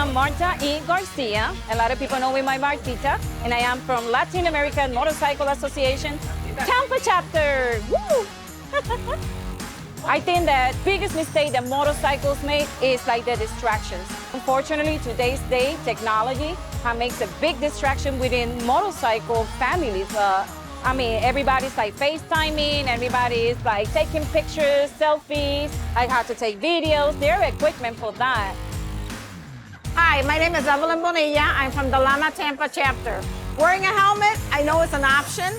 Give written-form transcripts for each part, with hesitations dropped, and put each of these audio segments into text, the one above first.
am Marta E. Garcia. A lot of people know me by Martita, and I am from Latin American Motorcycle Association, Tampa chapter. Woo! I think that biggest mistake that motorcycles make is like the distractions. Unfortunately, today's day, technology makes a big distraction within motorcycle families. I mean, everybody's like FaceTiming, everybody's like taking pictures, selfies. I have to take videos. There are equipment for that. Hi, my name is Evelyn Bonilla. I'm from the L.A.M.A Tampa chapter. Wearing a helmet, I know it's an option,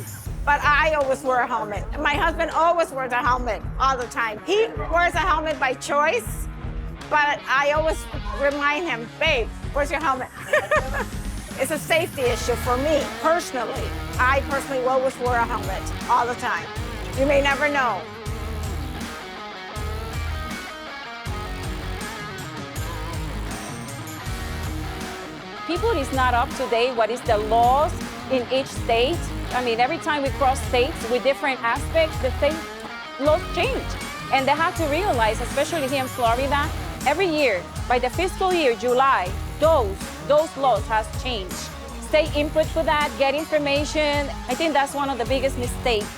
but I always wear a helmet. My husband always wears a helmet all the time. He wears a helmet by choice, but I always remind him, babe, where's your helmet? It's a safety issue for me, personally. I personally will always wear a helmet all the time. You may never know. People is not up to date what is the laws in each state. I mean, every time we cross states with different aspects, the state laws change. And they have to realize, especially here in Florida, every year, by the fiscal year, July, those laws has changed. Stay input for that, get information. I think that's one of the biggest mistakes